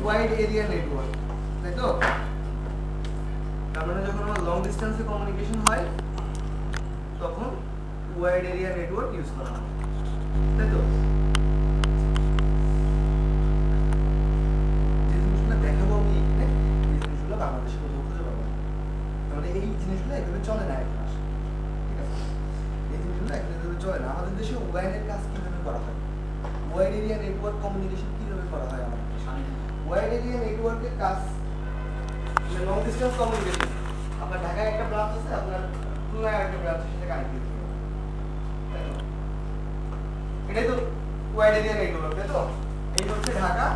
Wide area network, তাই তো? তার মানে যখন আমার লং ডিস্টেন্সে কমিউনিকেশন হয় তখন ওয়াইড এরিয়া নেটওয়ার্ক ইউজ করা হয়, তাই তো? যে জিনিসগুলো দেখাবো আমি এখানে, এই জিনিসগুলো বাংলাদেশে কোথাও খুঁজে পাবো না। তাহলে এই জিনিসগুলো এভাবে চলে না এখন আসলে, ঠিক আছে? এই জিনিসগুলো এভাবে চলে না। আমাদের দেশে ওয়াইডের কাজ কিভাবে করা হয়, ওয়াইড এরিয়া নেটওয়ার্ক কমিউনিকেশন কিভাবে করা হয় আমাদের দেশে? ওয়াইড এরিয়া নেটওয়ার্কের কাজ লং ডিস্টেন্স কমিউনিকেশন। আপনার ঢাকায় একটা ব্রাঞ্চ আছে, আপনার খুলনায় একটা ব্রাঞ্চের সাথে কানেক্ট করতে হবে, এটাই তো ওয়াইড এরিয়া নেটওয়ার্ক, তাই তো? এই হচ্ছে ঢাকা,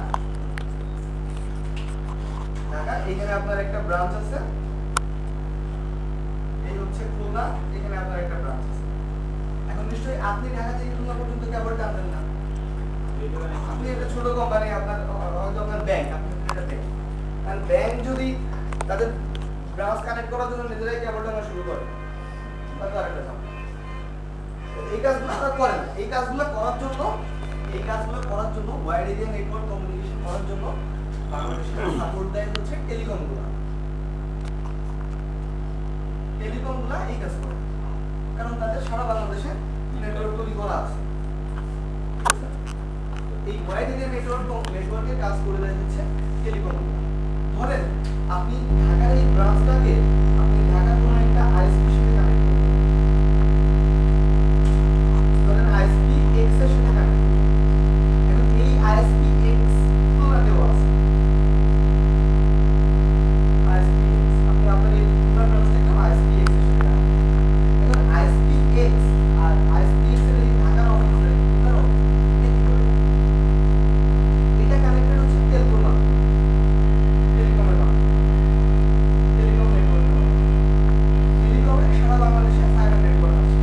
এখানে আপনার একটা ব্রাঞ্চ আছে। এই হচ্ছে খুলনা, এখানে আপনার একটা ব্রাঞ্চ আছে। এখন নিশ্চয়ই আপনি ঢাকা থেকে খুলনা পর্যন্ত কেবল টানবেন না, আপনি একটা ছোট কোম্পানি, আপনার হয়তো আপনার ব্যাংক, আপনি একটা ব্যাংক, আর ব্যাংক যদি তাদের ব্রাঞ্চ কানেক্ট করার জন্য নিজেরাই কেবল টানা শুরু করে, তাহলে আরেকটা ঝামেলা। এই কাজগুলো তারা করে না। এই কাজগুলো করার জন্য ওয়াইড এরিয়া নেটওয়ার্ক কমিউনিকেশন করার জন্য বাংলাদেশে সাপোর্ট দেয় হচ্ছে টেলিকমগুলো এই কাজ করে, কারণ তাদের সারা বাংলাদেশে নেটওয়ার্ক তৈরি করা আছে। এই ওয়াইড এরিয়া নেটওয়ার্কের কাজ করে দেয় হচ্ছে টেলিকমগুলো। ধরেন আপনি ঢাকার এই ব্রাঞ্চটাকে আপনি ঢাকার কোনো একটা আইএসপির সাথে কানেক্ট করবেন, ধরেন আইএসপি এক্স এর সাথে কানেক্ট করবেন। এখন এই আইএসপি এক্স খুলনাতেও আছে, আইএসপি এক্স আপনি আপনার এই খুলনা ব্রাঞ্চটাকে আইএসপি এক্স এর সাথে কানেক্ট করবেন। এখন আইএসপি এক্স আর আইএসপি এক্স এর এই ঢাকার অফিস খুলনার অফিস এটা কানেক্টেড হচ্ছে টেলিকমের মাধ্যমে, টেলিকমের নেটওয়ার্ক, টেলিকমে সারা বাংলাদেশে ফাইবার নেটওয়ার্ক আছে,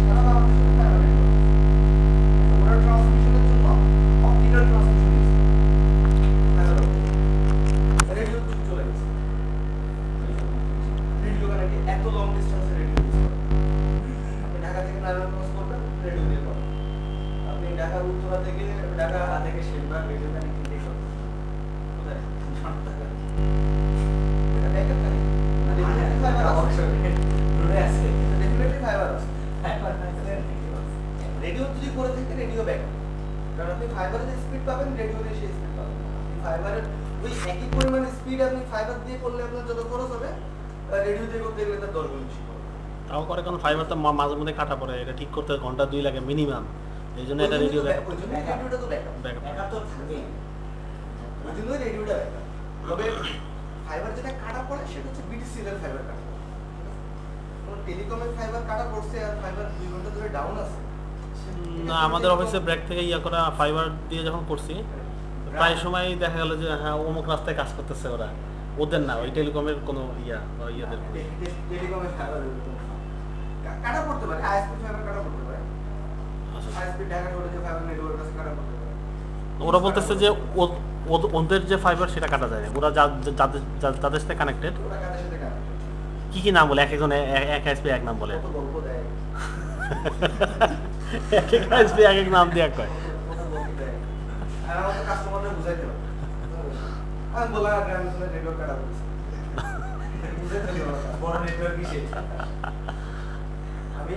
সারা বাংলাদেশে ফাইবার নেটওয়ার্ক আছে। ওরা ট্রান্সমিশনের জন্য অপটিক্যাল ট্রান্সমিশন ইউজ করে, রেডিও চলে গেছে, রেডিও কানেক্ট, এত লং ডিস্টেন্সে রেডিও ইউজ করে। আপনি ঢাকা থেকে নারায়ণগঞ্জ করবেন, রেডিও দিয়ে করবেন। আপনি ঢাকা উত্তরা থেকে শেরবাগ রেডিও কানেক্টিভিটি করবেন, কোথায় এটা ব্যাকআপ কানেক্ট না, ডেফিনেটলি ফাইবার আছে, দূরে আছে, ডেফিনেটলি ফাইবার আছে। রেডিও যদি করে থাকে রেডিও ব্যাকআপ, কারণ আপনি ফাইবারে যে স্পিড পাবেন রেডিওতে সেই স্পিড পাবেন। আপনি ফাইবারের ওই একই পরিমাণ স্পিড আপনি ফাইবার দিয়ে করলে আপনার যত খরচ হবে, রেডিও দিয়ে করতে গেলে তার 10 গুণ বেশি খরচ। তাও করে কারণ ফাইবার তো মাঝে মধ্যে কাটা পড়ে, এটা ঠিক করতে ঘন্টা 2 লাগে মিনিমাম। এই জন্য এটা রেডিও ব্যাকআপ, ওই জন্য রেডিওটা তো ব্যাকআপ তো থাকবেই, ওই জন্য রেডিওটা ব্যাকআপ। তবে ফাইবার যেটা কাটা পড়ে সেটা হচ্ছে বিটিসিএল এর ফাইবার কাটা পড়ে, কোন টেলিকমের ফাইবার কাটা পড়ছে আর ফাইবার 2 ঘন্টা ধরে ডাউন আছে না। আমাদের অফিসে ব্রেক থেকে করা ফাইবার দিয়ে যখন করছি, প্রায় সময় দেখা গেল যে হ্যাঁ অমুক রাস্তায় কাজ করতেছে ওরা, ওদের না, ওই টেলিকমের কোনো ইয়াদের টেলিকমের ফাইবার কাটা পড়তে পারে, আইএসপি ফাইবার কাটা পড়তে পারে, আইএসপি ঢাকা রোডে যে ফাইবার নেটওয়ার্ক আছে কাটা পড়তে পারে। ওরা বলতেছে যে ওদের যে ফাইবার সেটা কাটা যায় না, ওরা যাদের সাথে কানেক্টেড, ওরা কাদের সাথে কানেক্টেড কি নাম বলে, এক একজন এক আইএসপি এক নাম বলে, গল্প দেয়, এক এক আইএসপি এক এক নাম দিয়ে কয়। আর আমাদের কাস্টমাররা বুঝাইতে হবে, আমি বললাম গ্রামের নেটওয়ার্ক কাটা পড়ছে, বড় নেটওয়ার্ক কিসে। আমি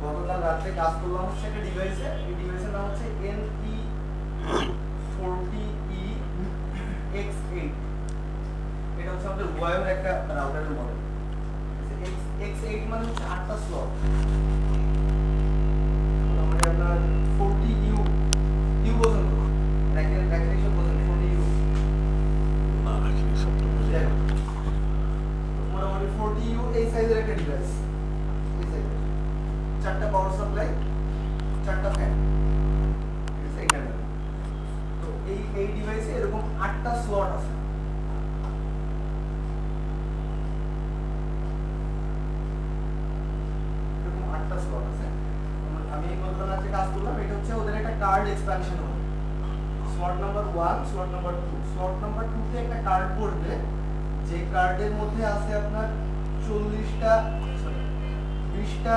গতকাল রাতে কাজ করলাম সেটা ডিভাইসে, এই ডিভাইসের নাম হচ্ছে NP40EX8, এটা হচ্ছে আমাদের ওয়াইয়ের একটা রাউটারের মডেল। X8 মানে হচ্ছে 8টা স্লট, মানে আপনার 40U ইউ বোঝেন তো, র্যাকের হিসাব বোঝেন 40U না, রাখি সব তো বুঝে যাই হোক, মোটামুটি 40U এই সাইজের একটা ডিভাইস, এই সাইজের 4টা পাওয়ার সাপ্লাই, 4টা ফ্যান, ঠিক আছে এখানে। তো এই ডিভাইসে এরকম 8টা স্লট আছে, এরকম 8টা স্লট আছে। আমি এই বললাম যে কাজ করলাম, এটা হচ্ছে ওদের একটা কার্ড এক্সপ্যানশন হবে, slot number 1, slot number 2, slot number 2 তে একটা কার্ড পড়বে, যে কার্ডের মধ্যে আছে আপনার 40টা 20টা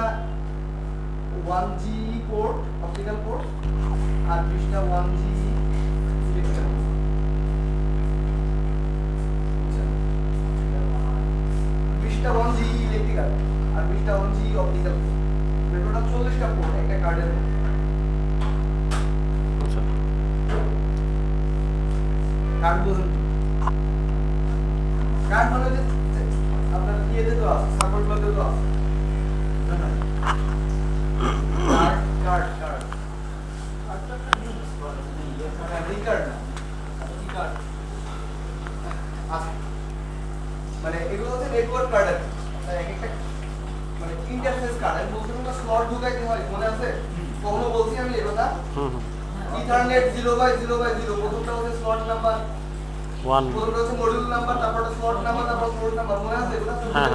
1G পোর্ট, অপটিক্যাল পোর্ট, আর 20টা 1G ইলেকট্রিক্যাল পোর্ট। আর 20টা 1G অপটিক্যাল। টোটাল 40টা পোর্ট একটা কার্ডের মধ্যে। আচ্ছা কার্ড বলুন, কার্ড মানে যে আপনার ইয়েতে তো আছে, সাপোর্ট করতে তো আছে। কার্ড কার্ড কার্ড রিকার্ড না, কি কার্ড আছে মানে এগুলো হচ্ছে নেটওয়ার্ক কার্ড আছে। এক একটা মানে ইন্টারফেস কার্ড। আমি বলছিলাম না স্লট ঢুকাইতে হয়, মনে আছে? কখনো বলছি আমি এই কথা? ইথারনেট 0/0/0 প্রথমটা হচ্ছে স্লট নাম্বার 1 প্রথমটা হচ্ছে মডিউল নাম্বার, তারপর স্লট নাম্বার, তারপর পোর্ট নাম্বার, মনে আছে এগুলো? হ্যাঁ।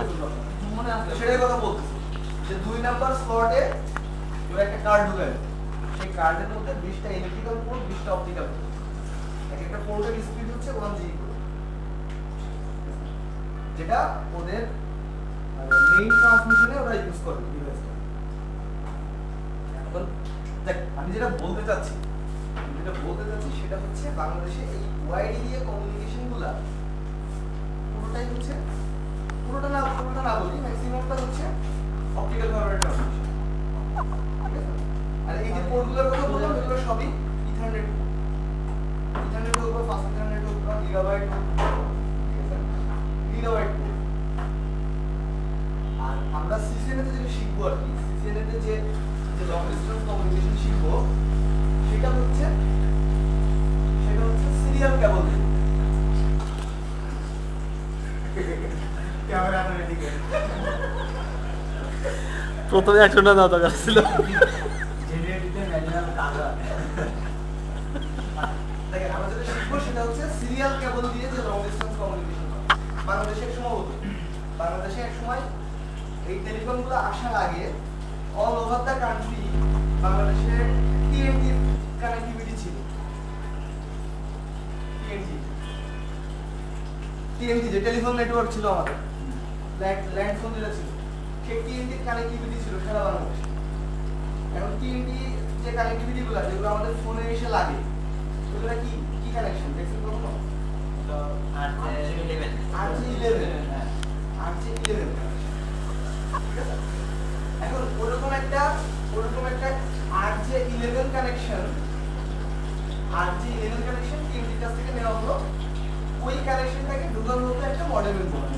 মনে আছে, সেটাই কথা বলতেছি যে 2 নাম্বার স্লটে ওরা একটা কার্ড ঢুকাবে। সেই কার্ডের মধ্যে 20টা ইলেকট্রিক্যাল পোর্ট, 20টা অপটিক্যাল পোর্ট। এক একটা পোর্টের স্পিড হচ্ছে 1G, যেটা ওদের মেইন ট্রান্সমিশনে ওরা ইউজ করে ডিভাইসটা। এখন দেখ আমি যেটা বলতে চাচ্ছি সেটা হচ্ছে বাংলাদেশে এই ওয়াইডি দিয়ে কমিউনিকেশনগুলা পুরোটাই হচ্ছে পুরোটা না বলি, ম্যাক্সিমামটা হচ্ছে অপটিক্যাল ফাইবার ট্রান্সমিশন। ঠিক আছে? আর এই যে পোর্টগুলোর কথা বললাম এগুলো সবই ইথারনেট পোর্ট। ইথারনেট হোক বা ফাস্ট ইথারনেট হোক বা গিগাবাইট হোক, ঠিক আছে? Gigabyte port. আর আমরা সিসিএনএ তে যেটা শিখবো আর কি, সিসিএনএ তে যে লং ডিসটেন্স কমিউনিকেশন শিখবো সেটা হচ্ছে সিরিয়াল কেবল দিয়ে। ক্যামেরা আপনার এদিকে প্রথমে অ্যাকশনটা দাও দরকার ছিল। জেনারেটিতে ম্যানুয়াল কাগজ। দেখেন আমরা যেটা শিখবো সেটা হচ্ছে সিরিয়াল কেবল দিয়ে যে লং ডিসটেন্স কমিউনিকেশন হয়। বাংলাদেশে এক সময় এই টেলিফোনগুলো আসার আগে অল ওভার দ্য কান্ট্রি বাংলাদেশে টিএনটি কানেক্টিভিটি ছিল। টিএনটি যে টেলিফোন নেটওয়ার্ক ছিল আমাদের, ল্যান্ড ফোন যেটা ছিল, সেই টিএনটির কানেক্টিভিটি ছিল সারা বাংলাদেশে। এখন টিএনটি যে কানেক্টিভিটি গুলো যেগুলো আমাদের ফোনে এসে লাগে ওগুলো কি কি কানেকশন দেখছেন কখনো? RJ11 এখন ওরকম একটা RJ11 কানেকশন টিএনটির কাছ থেকে নেওয়া হলো। ওই কানেকশনটাকে ঢোকানো হতো একটা মডেমের মধ্যে,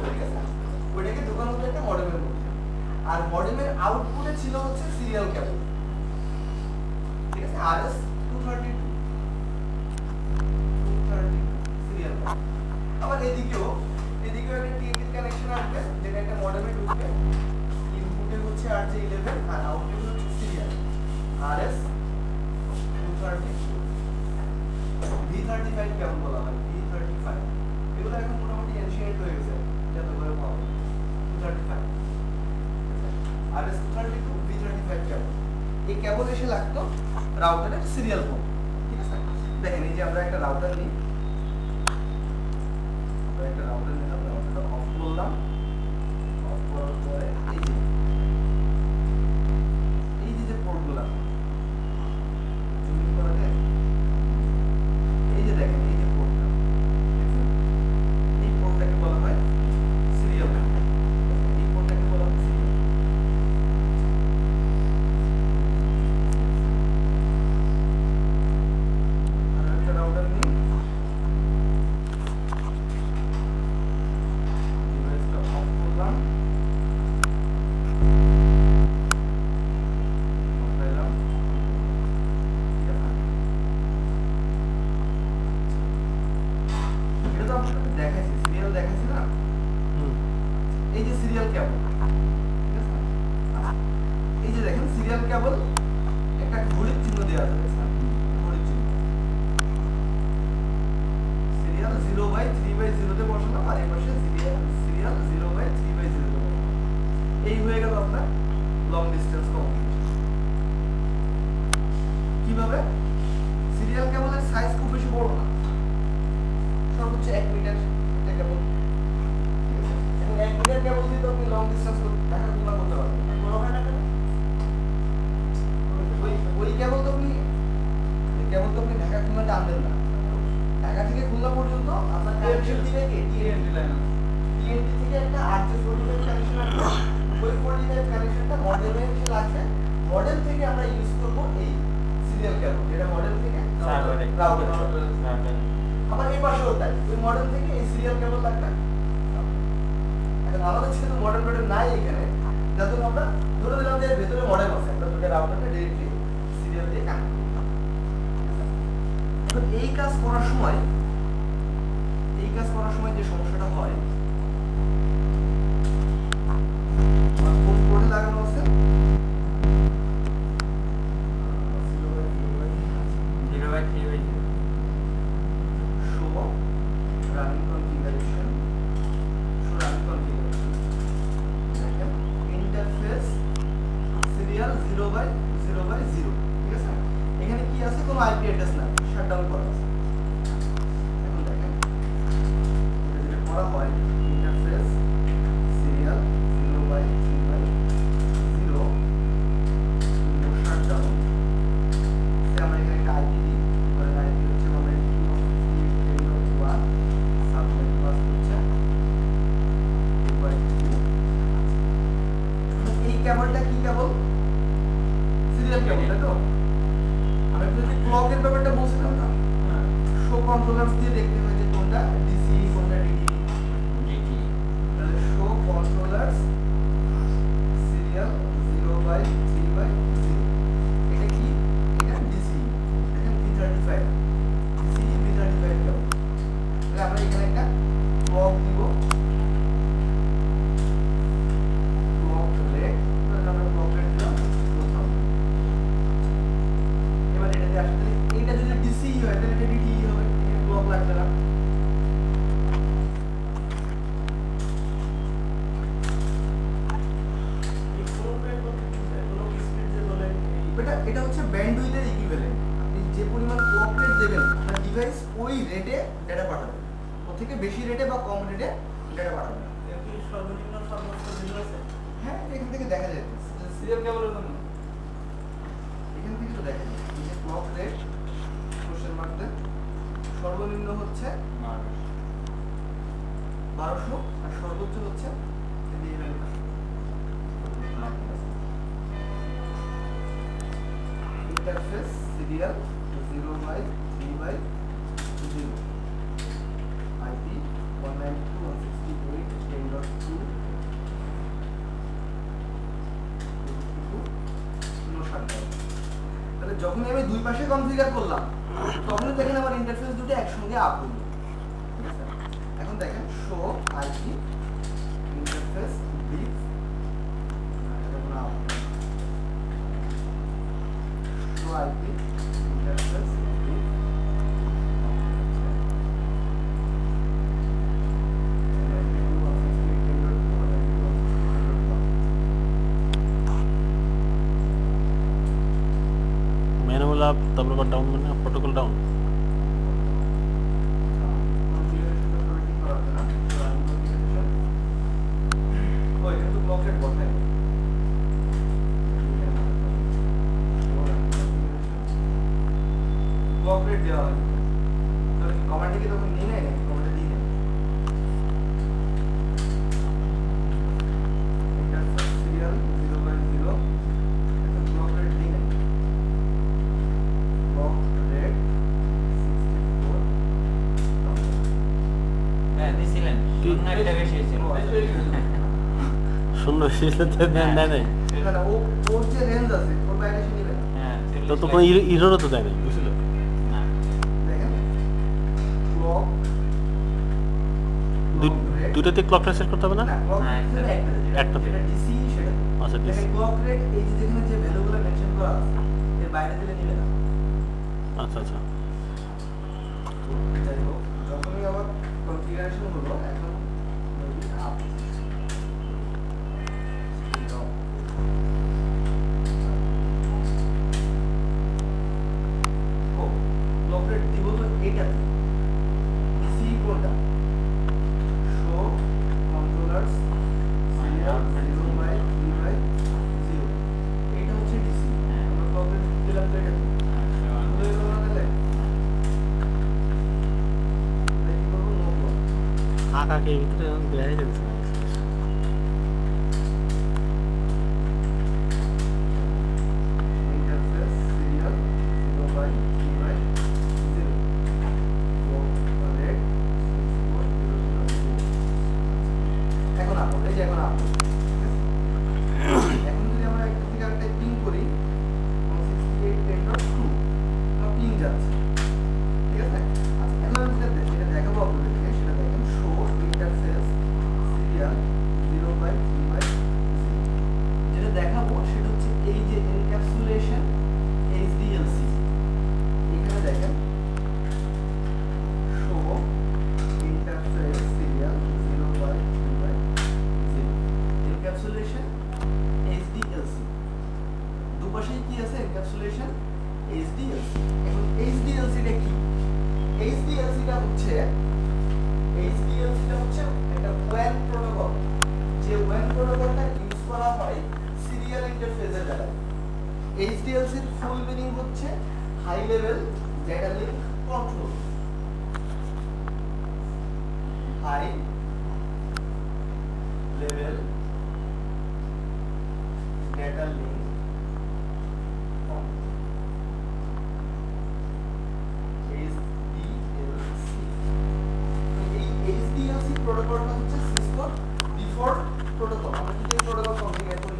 ঠিক আছে? ওইটাকে ঢোকানো হতো একটা মডেমের মধ্যে, আর মডেমের আউটপুটে ছিল হচ্ছে সিরিয়াল কেবল, ঠিক আছে? RS-232 সিরিয়াল কেবল। আবার এদিকেও একটা টিএনটি কানেকশন আসবে যেটা একটা মডেমে ঢুকবে। ইনপুটে হচ্ছে RJ11 আর আউটপুটে হচ্ছে সিরিয়াল RS-232 V35 কেমন বলা হয়? V35 এগুলো এখন মোটামুটি এনশিয়েন্ট হয়ে গেছে, যত করে পাওয়া 235 RS-232 V35 কেবল। এই কেবল এসে লাগতো রাউটারের সিরিয়াল পোর্ট, ঠিক আছে? দেখেন এই যে আমরা একটা রাউটার নিই, রাউটারটা অফ করলাম। অফ করার পরে এই যে পোর্টগুলো জুম করা যায়, এই যে দেখেন এই যে পোর্টটা, এই পোর্টটাকে বলা হয় সিরিয়াল। এই পোর্টটাকে বলা হয় সিরিয়াল। আর একটা রাউটার নিই, ডিভাইসটা অফ করলাম, অফ করলাম, ঠিক আছে? এটা তো আপনাদের দেখাইছি, সিরিয়াল দেখাইছি না? এই যে সিরিয়াল কেবল, ঠিক আছে? এই যে দেখেন সিরিয়াল কেবল একটা ঘড়ির চিহ্ন দেওয়া আছে, দেখছেন? ঘড়ির চিহ্ন। সিরিয়াল 0/3/0 তে বসালাম, আর এই পাশে সিরিয়াল 0/3/0 তে বসালাম। এই হয়ে গেল আপনার লং ডিসটেন্স কমিউনিকেশন। কিভাবে? সিরিয়াল কেবলের সাইজ খুব বেশি বড় না, সর্বোচ্চ 1 মিটার একটা কেবল, ঠিক আছে? এবং 1 মিটার কেবল দিয়ে তো আপনি লং ডিসটেন্স ঢাকা খুলনা করতে পারবেন। বড় হয় না কেন? ওই কেবল তো আপনি ঢাকা খুলনা টানবেন না। ঢাকা থেকে খুলনা পর্যন্ত আপনার কানেকশন দিবে কে? TNT line. TNT থেকে একটা RJ45 কানেকশন আসবে, ওই 45 কানেকশনটা মডেলে এসে লাগবে, মডেল থেকে আমরা ইউজ করব এই সিরিয়াল কেবল, যেটা মডেল থেকে রাউটার। আবার এই পাশেও তাই, ওই মডেল থেকে এই সিরিয়াল কেবল লাগবে। এখন আমাদের যেহেতু মডেল নাই এখানে, যার জন্য আমরা ধরে দিলাম যে ভেতরে মডেল আছে, আমরা দুটো রাউটারটা ডাইরেক্টলি সিরিয়াল দিয়ে কানেক্ট করব। এখন এই কাজ করার সময় যে সমস্যাটা হয়, কোন পোর্টে লাগানো আছে, running configuration, দেখেন ইন্টারফেস সিরিয়াল 0/0/0, ঠিক আছে? এখানে কি আছে, কোনো আইপি অ্যাড্রেস না, শাটডাউন করা আছে। এখন দেখেন এটা যেটা করা হয়, ইন্টারফেস সিরিয়াল 0/0/0 শাটডাউন, আমরা এখানে একটা আইপি দিই, ধরেন আইপি হচ্ছে 192.168.10.1, সাবনেট ক্লাস হচ্ছে 2/2। এই কেবলটা কি কেবল? সিরিয়াল কেবল, তাই তো? আমি যদি ক্লকের ব্যাপারটা বলছিলাম না, শো কন্ট্রোলারস দিয়ে দেখতে হয় যে কোনটা ডিসি কোনটা ডিটি। তাহলে শো কন্ট্রোলারস সিরিয়াল 0/3/0, এটা কি? এটা ডিসি, দেখেন V35 ডিসি V35 কেবল। তাহলে আমরা এখানে একটা ক্লক দিব, ক্লক রেট, তাহলে আমরা ক্লক রেট দিলাম 2000। এবার এটাতে আসলে এটা যদি ডিসি হয় তাহলে এটা ডিটি হবে, এখানে ক্লক লাগবে না। এটা হচ্ছে ব্যান্ডউইথের ইকুইভ্যালেন্ট। আপনি যে পরিমাণ ক্লক রেট দেবেন, আপনার ডিভাইস ওই রেটে ডেটা পাঠাবে, ওর থেকে বেশি রেটে বা কম রেটে ডেটা পাঠাবে না। সর্বনিম্ন সর্বোচ্চ বিল আছে। হ্যাঁ, এখান থেকে দেখা যায় সিরিয়াল কেবলের জন্য, এখান থেকে তো দেখা যায় এই যে ক্লক রেট কোশ্চেন মার্ক দেন, সর্বনিম্ন হচ্ছে 1200 আর সর্বোচ্চ হচ্ছে এই ভ্যালুটা। ইন্টারফেস সিরিয়াল 0/3/0, আইপি 192.168.10.2, তাহলে যখনই আমি দুই পাশে কনফিগার করলাম, তখনই দেখেন আমার ইন্টারফেস দুটো একসঙ্গে আপ হলো, ঠিক আছে? এখন দেখেন show IP interface bit, show IP interface bit, manual up, তারপর আবার ডাউন, মানে প্রোটোকল ডাউন। দেওয়া হয়, তাহলে কি কমান্ডে কি তখন নিয়ে নেয় নাকি কমান্ডে দিয়ে নেয়? ইন্টারফেস সিরিয়াল 0/0, একটা ক্লক রেট দিয়ে নেয়, ক্লক রেট 64। হ্যাঁ দিছিলেন, শূন্য একটা বেশি ছিল। শূন্য শেষে দেয় নাই। না না, ওর যে রেঞ্জ আছে ওর বাইরে সে নিবে না। হ্যাঁ তো কোনো ইরোরও তো দেয় নাই, বুঝলো? না দেখেন ক্লক দুইটাতে ক্লক সেট করতে হবে না? না, ক্লক হ্যাঁ, রেট একটাতে। যেটা ডিসি সেটা। আচ্ছা, DC দেখেন ক্লক রেট এই যে যেখানে যে ভ্যালুগুলো মেনশন করা আছে এর বাইরে দিলে নিবে না। আচ্ছা আচ্ছা। যাই হোক, যখনই আবার কনফিগারেশন হলো, এখন আপ ক্লক রেট দিব তো এইটাতে, ডিসি কোনটা? শো কন্ট্রোলারস সিরিয়াল 0/3/0, এইটা হচ্ছে ডিসি। আমরা ক্লক রেট দিলাম তো এটাতে, বুঝতে পারলো না তাহলে? তাহলে কি করবো? No clock. ফাঁকা কে ভিতরে দেখাই যাচ্ছে না। interface serial 0 by 3 by 0 correct 6400 এখন আপলোড এই যে এখন আপলোড এখন যদি আমরা একটা থেকে আরেকটা পিং করি 168.2 পিং যাচ্ছে ঠিক আছে আচ্ছা এখন আমি যেটা দেখাবো আপনাদেরকে সেটা দেখেন show interface serial 0 by 3 by 0 যেটা দেখাবো সেটা হচ্ছে এই যে এনক্যাপসুলেশন এইচডিএলসি এখানে দেখেন show interface serial 0 by 3 by 0 encapsulation HDLC দুপাশেই কি আছে এনক্যাপসুলেশন এইচডিএলসি এখন এইচডিএলসি টা কি এইচডিএলসি টা হচ্ছে একটা ওয়ান প্রোটোকল যে ওয়ান প্রোটোকলটা ইউজ করা হয় সিরিয়াল ইন্টারফেসের দ্বারা এইচডিএলসি এর ফুল মিনিং হচ্ছে high level data link control high level data link HDLC প্রোটোকলটা হচ্ছে সিসকোর ডিফল্ট প্রোটোকল আমরা যদি প্রোটোকল কনফিগার করি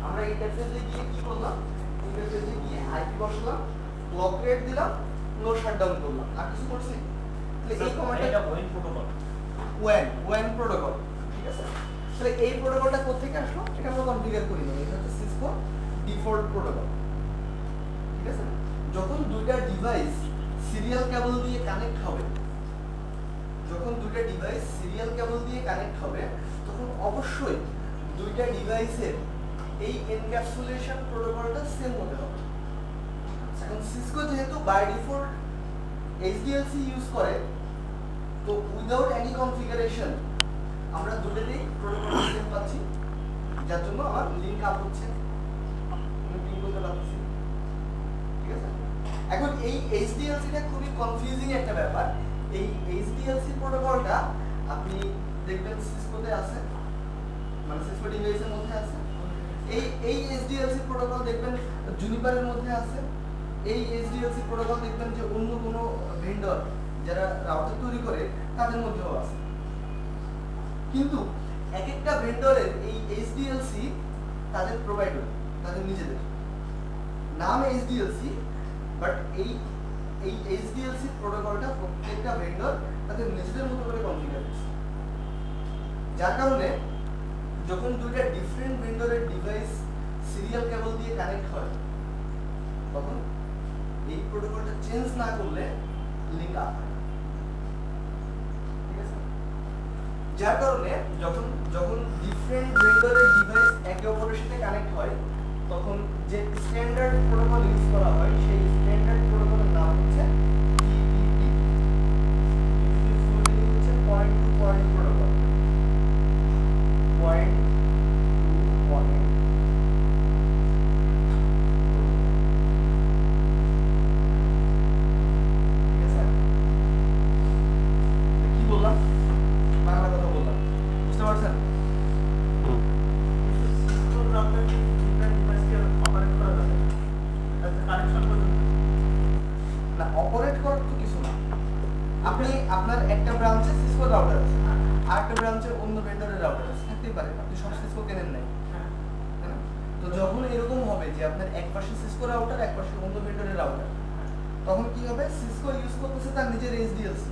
আমরা ইন্টারফেসে গিয়ে কি করলাম ইন্টারফেসে গিয়ে আইপি বসালাম ক্লক রেট দিলাম নো শাটডাউন করলাম আর কিছু করছি তাহলে এই কমান্ডটা এটা ওয়েন প্রোটোকল ওয়ান প্রোটোকল ঠিক আছে তাহলে এই প্রোটোকলটা কোথা থেকে আসলো এটা আমরা কনফিগার করি না এটা হচ্ছে সিসকো ডিফল্ট প্রোটোকল ঠিক আছে যখন দুইটা ডিভাইস সিরিয়াল কেবল দিয়ে কানেক্ট হবে তখন অবশ্যই দুইটা ডিভাইসের এই এনক্যাপসুলেশন প্রোটোকলটা সেম হতে হবে এখন সিসকো যেহেতু বাই ডিফল্ট এইচডিএলসি ইউজ করে তো উইদাউট এনি কনফিগারেশন আমরা দুটোতেই প্রোটোকল সেম পাচ্ছি যার জন্য আমার লিংক আপ হচ্ছে আমি পিং করতে পারছি ঠিক আছে এখন এই এইচডিএলসি টা খুবই কনফিউজিং একটা ব্যাপার এই এইচডিএলসি প্রোটোকলটা আপনি দেখবেন সিসকোতে আছে মানে সিসকো ডিভাইসের মধ্যে আছে এই এইচডিএলসি প্রোটোকল দেখবেন জুনিপারের মধ্যে আছে এই এইচডিএলসি প্রোটোকল দেখবেন যে অন্য কোনো ভেন্ডর যারা রাউটার তৈরি করে তাদের মধ্যেও আছে কিন্তু এক একটা ভেন্ডরের এই এইচডিএলসি তাদের প্রোভাইডার তাদের নিজেদের নাম এইচডিএলসি বাট এই এইচডিএলসি প্রোটোকলটা প্রত্যেকটা ভেন্ডর তাদের নিজেদের মতো করে কনফিগার করছে যার কারণে যখন দুইটা ডিফারেন্ট ভেন্ডরের ডিভাইস সিরিয়াল কেবল দিয়ে কানেক্ট হয় তখন এই প্রোটোকলটা চেঞ্জ না করলে লিংক আপ হয় ঠিক আছে যার কারণে যখন ডিফারেন্ট ভেন্ডরের ডিভাইস একে অপরের সাথে কানেক্ট হয় তখন যে স্ট্যান্ডার্ড প্রোটোকল ইউজ করা হয় সেই স্ট্যান্ডার্ড প্রোটোকলের নাম হচ্ছে টিপিপি ফুল মিনিং হচ্ছে point to point protocol point to point ঠিক আছে কি বললাম বাংলা কথা বললাম বুঝতে পারছেন না অপারেট করার তো কিছু না আপনি আপনার একটা ব্রাঞ্চে সিসকো রাউটার আছে আর একটা ব্রাঞ্চে অন্য ভেন্ডরের রাউটার আছে থাকতেই পারে আপনি সব সিসকো কেনেন নাই তাই না তো যখন এরকম হবে যে আপনার এক পাশে সিসকো রাউটার এক পাশে অন্য ভেন্ডরের রাউটার তখন কি হবে সিসকো ইউজ করতেছে তার নিজের এইচডিএলসি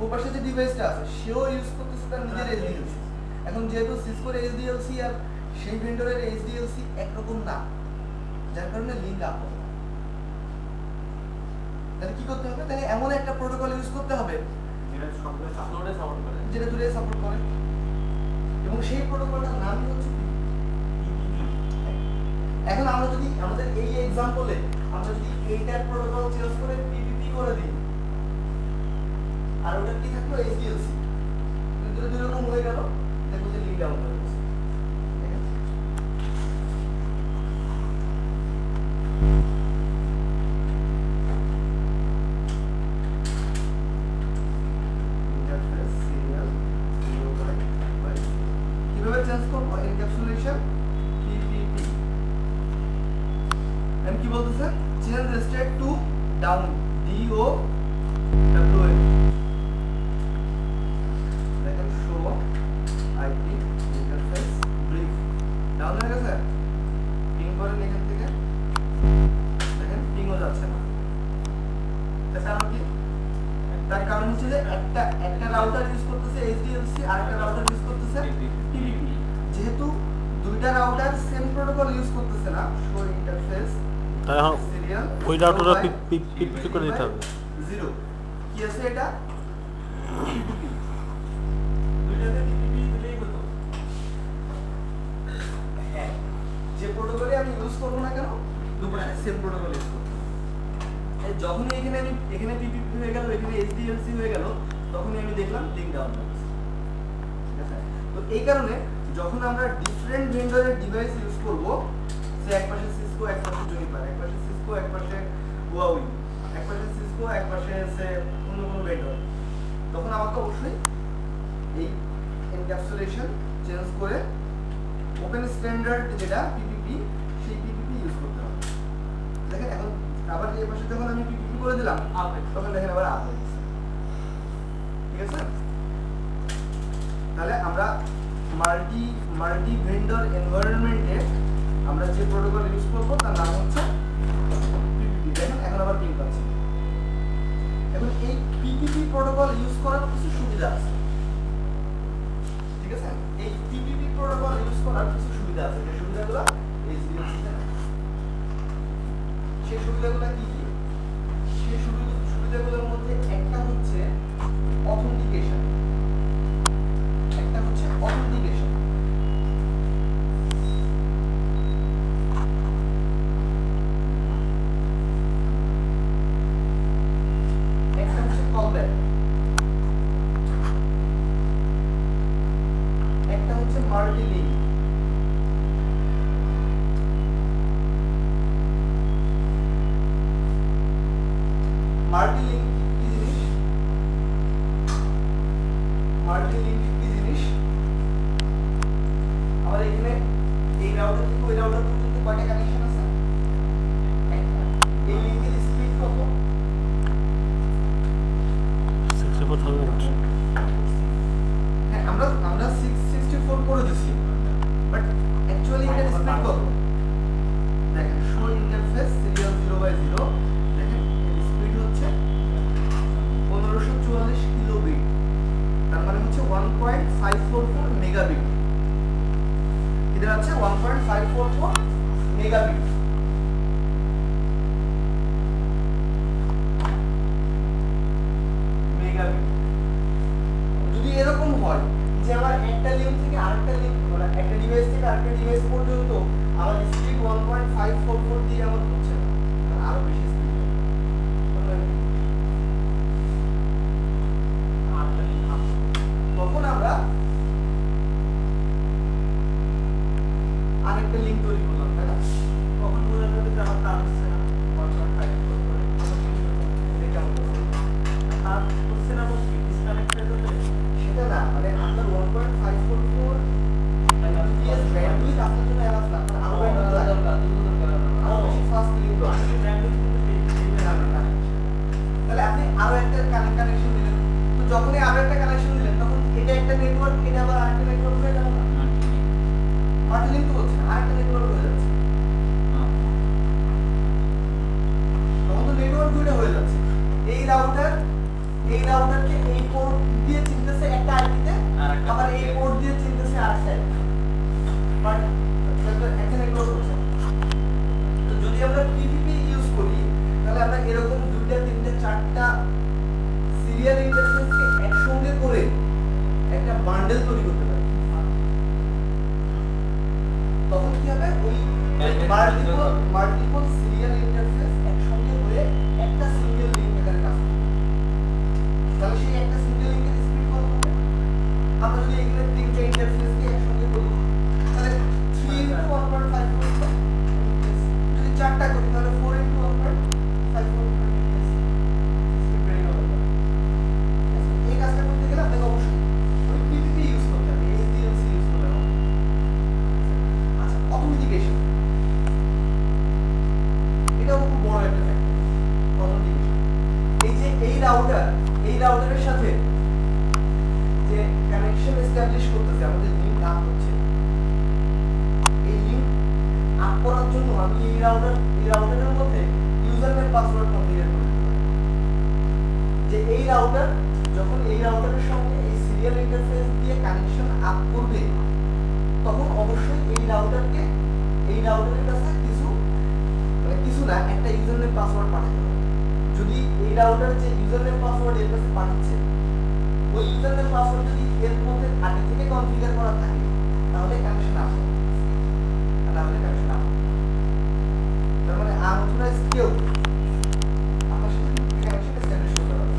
ওর পাশে যে ডিভাইসটা আছে সেও ইউজ করতেছে তার নিজের এইচডিএলসি এখন যেহেতু সিসকোর এইচডিএলসি আর সেই ভেন্ডরের এইচডিএলসি একরকম না যার কারণে লিংক আপ হবে তাহলে কি করতে হবে তাহলে এমন একটা প্রোটোকল ইউজ করতে হবে যেটা দুটোই সাপোর্ট করে এবং সেই প্রোটোকলটার নামই হচ্ছে এখন আমরা যদি আমাদের এই এক্সাম্পলে আমরা যদি এইটার প্রোটোকল চেঞ্জ করে পিপিপি করে দিই আর ওটা কি থাকলো এইচডিএলসি দুটো দুই রকম হয়ে গেল দেখো যে লিংক ডাউন হয়ে গেছে ঠিক আছে ইন্টারফেস সিরিয়াল বলতেছে change state to down DO WN দেখেন show IP interface brief down হয়ে গেছে পিং করেন এখান থেকে দেখেন পিংও যাচ্ছে না তার কারণ কি তার কারণ হচ্ছে যে একটা রাউটার ইউজ করতেছে HDLC আর একটা রাউটার ইউজ করতেছে TCP যেহেতু দুইটা রাউটার সেম প্রোটোকল ইউজ করতেছে না শো ইন্টারফেস তাই এখন সিরিয়াল ওই রাউটারটা পিপি করে দিতে হবে 0 কি আছে এটা দুইটাতে টিপি দিলেই হতো। হ্যাঁ যে প্রোটোকলে আমি ইউজ করব না কেন দুটোটা সেম প্রোটোকল ইউজ করব যখনই এখানে পিপিপি হয়ে গেল এখানে HDLC হয়ে গেল তখনই আমি দেখলাম লিংক ডাউন হয়ে গেছে ঠিক আছে তো এই কারণে যখন আমরা ডিফারেন্ট ভেন্ডরের ডিভাইস ইউজ করব সে একপাশে সিসকো একপাশে জুনিপার একপাশে সিসকো একপাশে হুয়াওই একপাশে সিসকো একপাশে সে অন্য কোনো ভেন্ডর তখন আমাকে অবশ্যই এই এনক্যাপসুলেশন চেঞ্জ করে ওপেন স্ট্যান্ডার্ড যেটা পিপিপি সেই পিপিপি ইউজ করতে হবে দেখেন এখন আবার এই পাশে যখন আমি পিপিপি করে দিলাম তখন দেখেন আবার আপ হয়ে গেছে ঠিক আছে তাহলে আমরা মাল্টি ভেন্ডর এনভায়রনমেন্টে আমরা যে প্রোটোকল ইউজ করব তার নাম হচ্ছে পিপিপি দেখেন এখন আবার পিং পাচ্ছি এখন এই পিপিপি প্রোটোকল ইউজ করার কিছু সুবিধা আছে ঠিক আছে এই পিপিপি প্রোটোকল ইউজ করার কিছু সুবিধা আছে যে সুবিধাগুলো HDLC তে নাই সেই সুবিধাগুলো কি কি সেই সুবিধাগুলোর মধ্যে একটা হচ্ছে অথেন্টিকেশন একটা হচ্ছে কলব্যাক একটা হচ্ছে মাল্টি লিঙ্ক মাল্টি লিঙ্ক কি জিনিস মাল্টি লিঙ্ক কি জিনিস আমার এখানে এই রাউটার থেকে ওই রাউটার পর্যন্ত কয়টা কানেকশন আছে একটা এই লিংকের স্পিড কত 64,000 হ্যাঁ আমরা 664 করে দিছি বাট অ্যাকচুয়ালি এটার স্পিড কত দেখেন শো ইন্টারফেস সিরিয়াল 0/0 দেখেন এর স্পিড হচ্ছে 1544 কিলোবিট তার মানে হচ্ছে 1.544 মেগাবিট এটা হচ্ছে 1.544 মেগাবিট যদি এরকম হয় যে আমার একটা লিঙ্ক থেকে আরেকটা লিঙ্ক মানে একটা ডিভাইস থেকে আরেকটা ডিভাইস পর্যন্ত আমার স্পিড 1.544 দিয়ে আমার হচ্ছে না আরো বেশি স্পিড তখন আমরা আরেকটা লিঙ্ক তৈরি করলাম তাই না তখন বোঝা যাবে যে আমার তার হচ্ছে না 1.544 এটা কেমন তার হচ্ছে না বলছি ডিসকানেক্টেড হলে সেটা না মানে আপনার 1.544 এমবিপিএস ব্যান্ডউইথ আপনার জন্য এলাস না আপনার আরো ব্যান্ডউইথ দরকার আরো বেশি ফাস্ট লিংক দরকার তাহলে আপনি আরো একটা কানেকশন দিলেন তো যখনই আরো একটা কানেকশন দিলেন তখন এটা একটা নেটওয়ার্ক এটা আবার আরেকটা নেটওয়ার্ক হয়ে গেল না মাল্টি লিংক তো হচ্ছে না আরেকটা নেটওয়ার্ক হয়ে যাচ্ছে তখন তো নেটওয়ার্ক দুটো হয়ে যাচ্ছে এই রাউটারকে এই পোর্ট দিয়ে চিনতেছে একটা আইপিতে আবার এই পোর্ট দিয়ে চিনতেছে আরেকটা আইপি বাট একটা নেটওয়ার্ক হচ্ছে তো যদি আমরা টিটিপি ইউজ করি তাহলে আমরা এরকম দুইটা তিনটা চারটা সিরিয়াল ইন্টারফেসকে একসঙ্গে করে একটা বান্ডেল তৈরি করতে পারি তখন কি হবে ওই মাল্টিপল সিরিয়াল ইন্টারফেস একসঙ্গে হয়ে একটা সিঙ্গেল লিংক আকারে কাজ করবে তাহলে সেই একটা সিঙ্গেল লিংকের স্পিড কত হবে আমরা যদি এখানে তিনটা ইন্টারফেসকে একসঙ্গে করি তাহলে 3 * 1.5 করতে যদি চারটা করি তাহলে 4 * 1.5 স্পিড বেড়ে গেল এই কাজটা করতে গেলে আপনাকে অবশ্যই ওই পিপিপি ইউজ করতে হবে HDLC ইউজ করতে হবে আচ্ছা অথেন্টিকেশন এই রাউটারের সাথে যে কানেকশন এস্টাবলিশ করতেছে, আমাদের লিংক আপ হচ্ছে, এই লিংক আপ করার জন্য আমি এই রাউটারের মধ্যে ইউজার নেম পাসওয়ার্ড কনফিগার করে দিতে পারি। যে এই রাউটার যখন এই রাউটারের সঙ্গে এই সিরিয়াল ইন্টারফেস দিয়ে কানেকশন আপ করবে, তখন অবশ্যই এই রাউটারের কাছে কিছু না, একটা ইউজার নেম পাসওয়ার্ড পাঠাতে হবে। যদি এই রাউটার যে ইউজার নেম পাসওয়ার্ড এর কাছে পাঠাচ্ছে, ওই ইউজার নেম পাসওয়ার্ড যদি এর মধ্যে আগে থেকে কনফিগার করা থাকে, তাহলে কানেকশন আপ হবে, তাহলে কানেকশন আপ হবে। তার মানে আনঅথরাইজড কেউ আপনার সাথে কানেকশন এস্টাবলিশ করতে পারবে।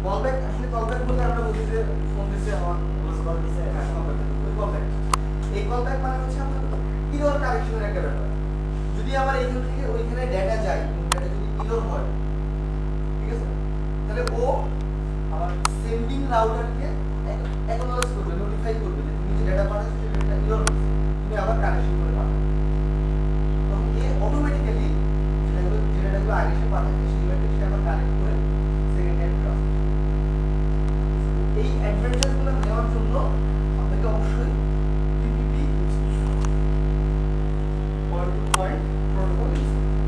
কলব্যাক আসলে কলব্যাক বলতে আমরা বুঝি যে ফোন দিছে, আমার কল দিছে, কলব্যাক। এই কলব্যাক মানে হচ্ছে আমরা ইরর কারেকশনের একটা ব্যাপার। যদি আমার এইখান থেকে ওইখানে ডেটা যায়, ডেটা যদি ইরর হয়, ঠিক আছে, তাহলে ও আমার সেন্ডিং রাউটারকে অ্যাকনলেজ করবে, নোটিফাই করবে যে তুমি যে ডেটা পাঠাচ্ছো সেই ডেটা ইরর হচ্ছে, তুমি আবার কানেকশন করে পাঠাবে। তখন এ অটোমেটিক্যালি যে ডেটাগুলো আগে সে পাঠাচ্ছে সেইভাবে সে আবার কানেক্ট করে সেকেন্ড টাইম ট্রান্সফার। এই অ্যাডভান্টেজগুলো নেওয়ার জন্য আপনাকে অবশ্যই টিপিপি ইউজ করতে হবে, point to point protocol use করতে হবে।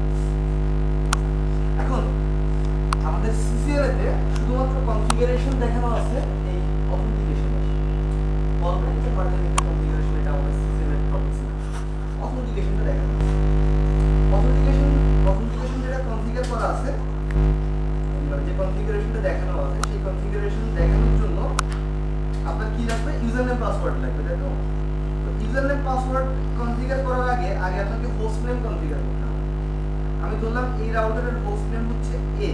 এখন আমাদের সিসিএল তে শুধুমাত্র কনফিগারেশন দেখানো আছে, এই অথেন্টিকেশন আছে। অলরেডি যে পার্টিকুলার কনফিগারেশন, এটা আমাদের সিসিএল এর টপিক ছিল, অথেন্টিকেশনটা দেখানো আছে। অথেন্টিকেশন যেটা কনফিগার করা আছে, যে কনফিগারেশনটা দেখানো আছে, সেই কনফিগারেশন দেখানোর জন্য আপনার কি লাগবে? ইউজার নেম পাসওয়ার্ড লাগবে, তাই তো? ইউজার নেম পাসওয়ার্ড কনফিগার করার আগে আপনাকে হোস্ট নেম কনফিগার করতে হবে। আমি ধরলাম এই রাউটারের হোস্ট নেম হচ্ছে এ,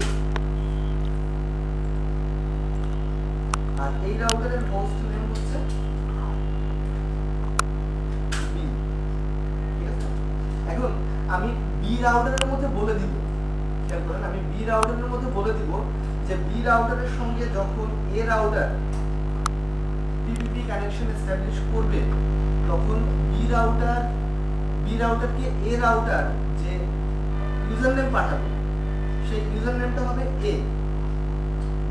আর এই রাউটারের হোস্ট নেম হচ্ছে বি, ঠিক আছে? এখন আমি বি রাউটারের মধ্যে বলে দিব, খেয়াল করেন, আমি বি রাউটারের মধ্যে বলে দিব যে বি রাউটারের সঙ্গে যখন এ রাউটার টিপিপি কানেকশন এস্টাবলিশ করবে, তখন বি রাউটারকে এ রাউটার যে ইউজার নেম পাঠাবে, সেই ইউজার নেমটা হবে এ,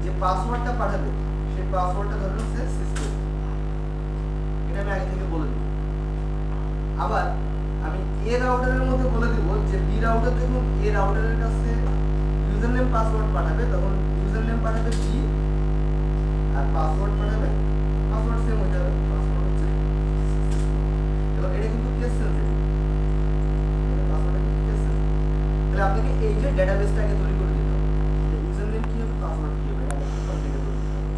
যে পাসওয়ার্ডটা পাঠাবে সেই পাসওয়ার্ডটা ধরুন হচ্ছে সিস্টেম, এটা আমি আগে থেকে বলে দিব। আবার আমি এ রাউটারের মধ্যে বলে দিব যে বি রাউটার যখন এ রাউটারের কাছে ইউজার নেম পাসওয়ার্ড পাঠাবে, তখন ইউজার নেম পাঠাবে বি, আর পাসওয়ার্ড পাঠাবে, পাসওয়ার্ড সেম হয়ে যাবে, পাসওয়ার্ড হচ্ছে। এবং এটা কিন্তু কেস সেনসিটিভ, পাসওয়ার্ডটা কিন্তু কেস সেনসিটিভ। তাহলে আপনাকে এই যে ডেটাবেসটাকে তৈরি করে দিতে হবে, যে ইউজার নেম কি হবে, পাসওয়ার্ড কি হবে, এটা কনফিগার করে দিতে হবে।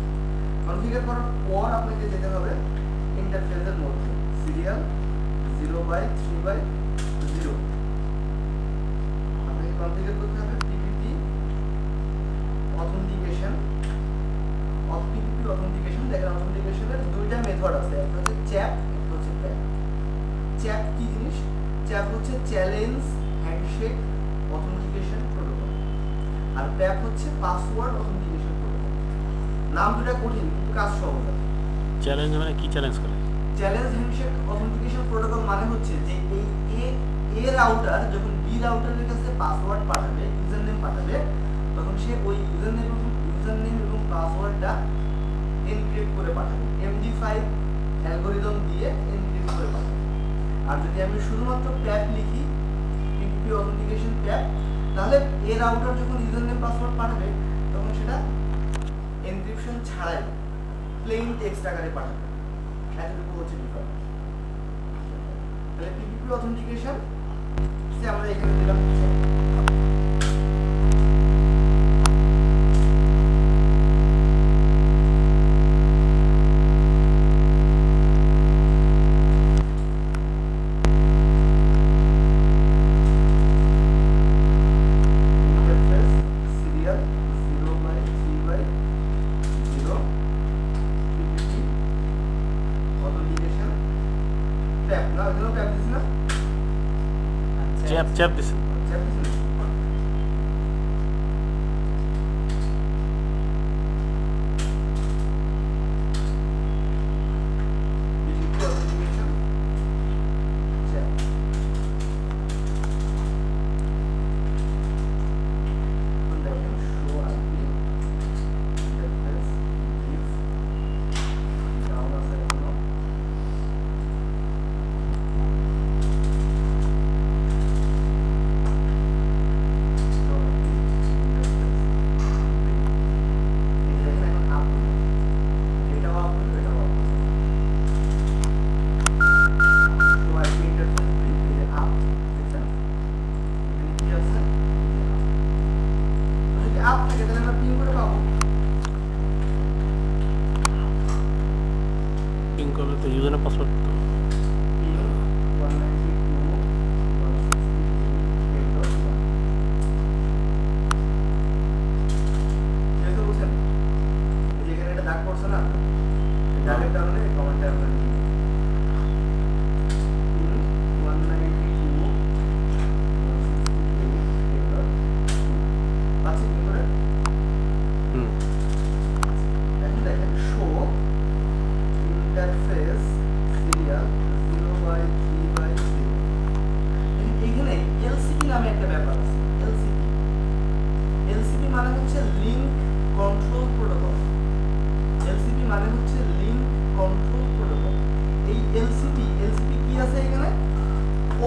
কনফিগার করার পর আপনাকে যেতে হবে ইন্টারফেসের মধ্যে, সিরিয়াল 0/3/0 আপনাকে কনফিগার করতে হবে টিপিপি অথেন্টিকেশন। দেখেন অথেন্টিকেশনের দুইটা মেথড আছে, একটা হচ্ছে চ্যাপ, একটা হচ্ছে প্যাপ। চ্যাপ কি জিনিস? চ্যাপ হচ্ছে চ্যালেঞ্জ হ্যান্ডশেক অথেন্টিকেশন প্রোটোকল, আর প্যাপ হচ্ছে পাসওয়ার্ড অথেন্টিকেশন প্রোটোকল। নাম দুটো কঠিন কিন্তু কাজ সহজ। চ্যালেঞ্জ মানে কি চ্যালেঞ্জ করে? চ্যালেঞ্জ হ্যান্ডশেক অথেন্টিকেশন প্রোটোকল মানে হচ্ছে যে এই এ রাউটার যখন বি রাউটারের কাছে পাসওয়ার্ড পাঠাবে, ইউজার নেম পাঠাবে, তখন সে ওই ইউজার নেম এবং পাসওয়ার্ডটা এনক্রিপ্ট করে পাঠাবে, MD5 অ্যালগরিদম দিয়ে এনক্রিপ্ট করে পাঠাবে। আর যদি আমি শুধুমাত্র প্যাপ লিখি, টিপিপি অথেন্টিকেশন প্যাপ, তাহলে এ রাউটার যখন ইউজার নেম পাসওয়ার্ড পাঠাবে, তখন সেটা এনক্রিপশন ছাড়াই প্লেন টেক্সট আকারে পাঠাবে। এতটুকু হচ্ছে ডিফারেন্স। তাহলে টিপিপি অথেন্টিকেশন যে আমরা এখানে দিলাম চ্যাপ দিছে।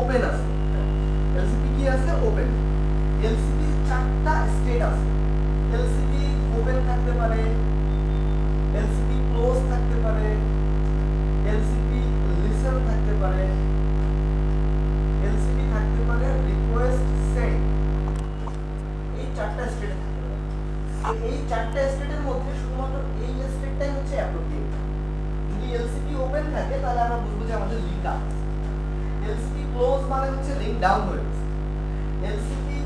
ওপেন আছে, এলসিপি কি আছে? ওপেন। এলসিপি চারটা স্টেট আছে। এলসিপি ওপেন থাকতে পারে, এলসিপি ক্লোজ থাকতে পারে, এলসিপি লিসেন থাকতে পারে, এলসিপি থাকতে পারে রিকোয়েস্ট সেন্ড। এই চারটা স্টেট থাকতে পারে। এই চারটা স্টেটের মধ্যে শুধুমাত্র এই স্টেটটাই হচ্ছে অ্যাপ্রোপ্রিয়েট। যদি এলসিপি ওপেন থাকে তাহলে আমরা বুঝবো যে আমাদের লিংক আপ আছে। এলসিপি ক্লোজ মানে হচ্ছে লিংক ডাউন হয়ে গেছে। এলসিপি